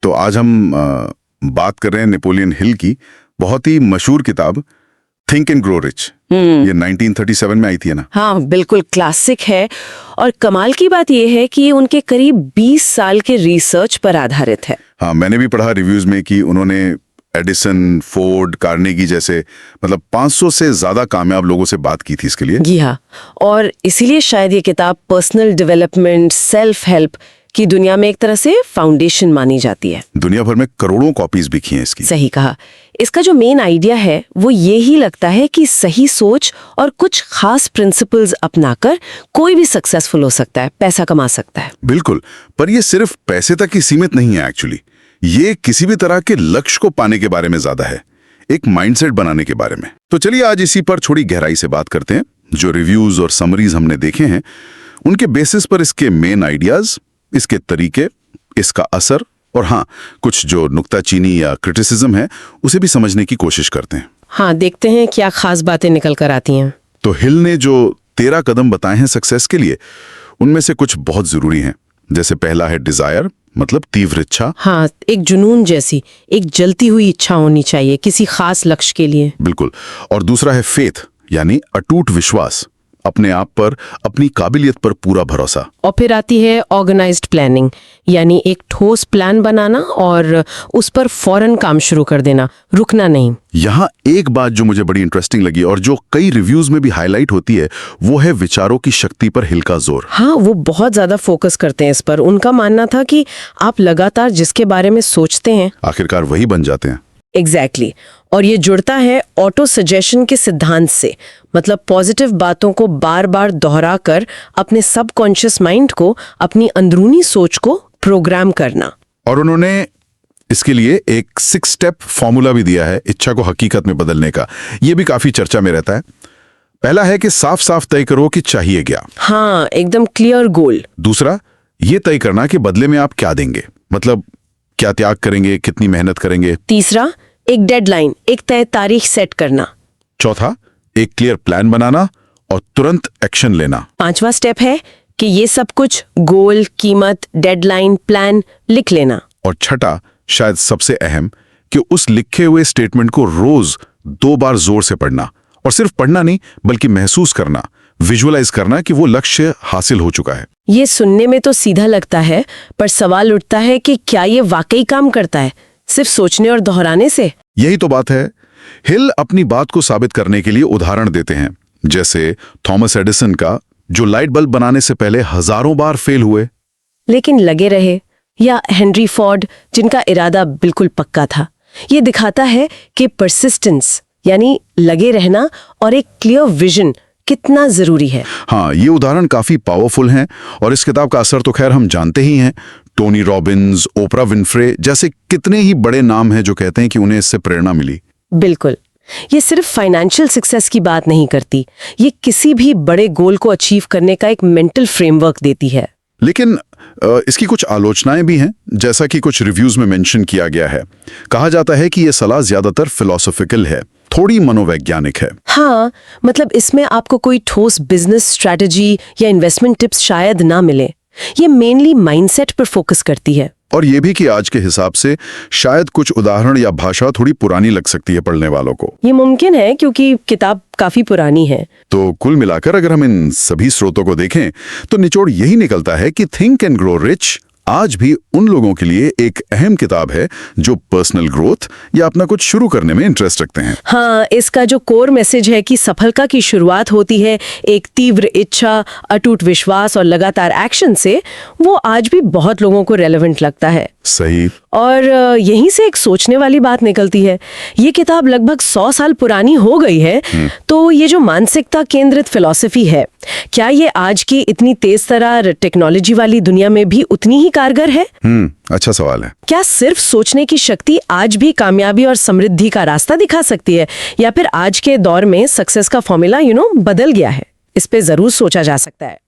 तो आज हम बात कर रहे हैं नेपोलियन हिल की बहुत ही मशहूर किताब थिंक एंड ग्रो रिच। ये 1937 में आई थी ना। हाँ, बिल्कुल क्लासिक है। और कमाल की बात यह है कि ये उनके करीब 20 साल के रिसर्च पर आधारित है। हाँ, मैंने भी पढ़ा रिव्यूज में कि उन्होंने एडिसन, फोर्ड, कार्नेगी जैसे 500 से ज्यादा कामयाब लोगों से बात की थी इसके लिए। जी हाँ, और इसीलिए शायद ये किताब पर्सनल डेवलपमेंट, सेल्फ हेल्प की दुनिया में एक तरह से फाउंडेशन मानी जाती है। दुनिया भर में करोड़ों कॉपीज बिकी हैं इसकी। सही कहा। इसका जो मेन आइडिया है वो ये ही लगता है कि सही सोच और कुछ खास प्रिंसिपल्स अपनाकर कोई भी सक्सेसफुल हो सकता है, पैसा कमा सकता है। बिल्कुल, पर ये सिर्फ पैसे तक ही सीमित नहीं है एक्चुअली। ये किसी भी तरह के लक्ष्य को पाने के बारे में ज्यादा है, एक माइंडसेट बनाने के बारे में। तो चलिए आज इसी पर थोड़ी गहराई से बात करते हैं। जो रिव्यूज और समरीज हमने देखे हैं उनके बेसिस पर इसके मेन आइडियाज, इसके तरीके, इसका असर और हाँ, कुछ जो नुक्ताचीनी या क्रिटिसिज्म है उसे भी समझने की कोशिश करते हैं। हाँ, देखते हैं क्या खास बातें निकल कर आती हैं। तो हिल ने जो 13 कदम बताए हैं सक्सेस के लिए, उनमें से कुछ बहुत जरूरी हैं। जैसे पहला है डिजायर, मतलब तीव्र इच्छा। हाँ, एक जुनून जैसी, एक जलती हुई इच्छा होनी चाहिए किसी खास लक्ष्य के लिए। बिल्कुल। और दूसरा है फेथ, यानी अटूट विश्वास, अपने आप पर, अपनी काबिलियत पर पूरा भरोसा। और फिर आती है ऑर्गेनाइज्ड प्लानिंग, यानी एक ठोस प्लान बनाना और उस पर फौरन काम शुरू कर देना, रुकना नहीं। यहाँ एक बात जो मुझे बड़ी इंटरेस्टिंग लगी और जो कई रिव्यूज में भी हाईलाइट होती है, वो है विचारों की शक्ति पर हिल का जोर। हाँ, वो बहुत ज्यादा फोकस करते हैं इस पर। उनका मानना था कि आप लगातार जिसके बारे में सोचते हैं आखिरकार वही बन जाते हैं। एग्जैक्टली। और ये जुड़ता है ऑटो सजेशन के सिद्धांत से, मतलब पॉजिटिव बातों को बार बार दोहरा कर अपने सबकॉन्शियस माइंड को, अपनी अंदरूनी सोच को प्रोग्राम करना। और उन्होंने इसके लिए एक 6 स्टेप फॉर्मूला भी दिया है इच्छा को हकीकत में बदलने का। ये भी काफी चर्चा में रहता है। पहला है कि साफ साफ तय करो कि चाहिए क्या। हाँ, एकदम क्लियर गोल। दूसरा, ये तय करना कि बदले में आप क्या देंगे, मतलब क्या त्याग करेंगे, कितनी मेहनत करेंगे। तीसरा, एक डेडलाइन, एक तय तारीख सेट करना। चौथा, एक क्लियर प्लान बनाना और तुरंत एक्शन लेना। पांचवा स्टेप है कि ये सब कुछ, गोल, कीमत, डेडलाइन, प्लान, लिख लेना। और छठा, शायद सबसे अहम, कि उस लिखे हुए स्टेटमेंट को रोज 2 बार जोर से पढ़ना। और सिर्फ पढ़ना नहीं, बल्कि महसूस करना, विजुअलाइज करना कि वो लक्ष्य हासिल हो चुका है। ये सुनने में तो सीधा लगता है, पर सवाल उठता है कि क्या ये वाकई काम करता है, सिर्फ सोचने और दोहराने से? यही तो बात है। हिल अपनी बात को साबित करने के लिए उदाहरण देते हैं, जैसे थॉमस एडिसन का, जो लाइट बल्ब बनाने से पहले हजारों बार फेल हुए लेकिन लगे रहे, या हेनरी फोर्ड, जिनका इरादा बिल्कुल पक्का था। ये दिखाता है कि परसिस्टेंस, यानी लगे रहना, और एक क्लियर विजन कितना जरूरी है। हाँ, ये उदाहरण काफी पावरफुल हैं और इस किताब का असर तो खैर हम जानते ही हैं। टोनी रॉबिन्स, ओपरा विनफ्रे जैसे कितने ही बड़े नाम हैं जो कहते हैं कि उन्हें इससे प्रेरणा मिली। बिल्कुल। ये सिर्फ फाइनेंशियल सक्सेस की बात नहीं करती, ये किसी भी बड़े गोल को अचीव करने का एक मेंटल फ्रेमवर्क देती है। लेकिन इसकी कुछ आलोचनाएं भी हैं, जैसा कि कुछ रिव्यूज में मेंशन किया गया है। कहा जाता है कि यह सलाह ज्यादातर फिलोसॉफिकल है, थोड़ी मनोवैज्ञानिक है। हाँ, मतलब इसमें आपको कोई ठोस बिजनेस स्ट्रैटेजी या इन्वेस्टमेंट टिप्स शायद ना मिले। ये मेनली माइंडसेट पर फोकस करती है। और ये भी कि आज के हिसाब से शायद कुछ उदाहरण या भाषा थोड़ी पुरानी लग सकती है पढ़ने वालों को। ये मुमकिन है क्योंकि किताब काफी पुरानी है। तो कुल मिलाकर अगर हम इन सभी स्रोतों को देखें तो निचोड़ यही निकलता है कि थिंक एंड ग्रो रिच आज भी उन लोगों के लिए एक अहम किताब है जो पर्सनल ग्रोथ या अपना कुछ शुरू करने में इंटरेस्ट रखते हैं। हाँ, इसका जो कोर मैसेज है कि सफलता की शुरुआत होती है एक तीव्र इच्छा, अटूट विश्वास और लगातार एक्शन से, वो आज भी बहुत लोगों को रेलेवेंट लगता है। सही। और यहीं से एक सोचने वाली बात निकलती है। ये किताब लगभग 100 साल पुरानी हो गई है, तो ये जो मानसिकता केंद्रित फिलॉसफी है, क्या ये आज की इतनी तेज तरार टेक्नोलॉजी वाली दुनिया में भी उतनी ही कारगर है? अच्छा सवाल है। क्या सिर्फ सोचने की शक्ति आज भी कामयाबी और समृद्धि का रास्ता दिखा सकती है, या फिर आज के दौर में सक्सेस का फॉर्मूला बदल गया है? इस पे जरूर सोचा जा सकता है।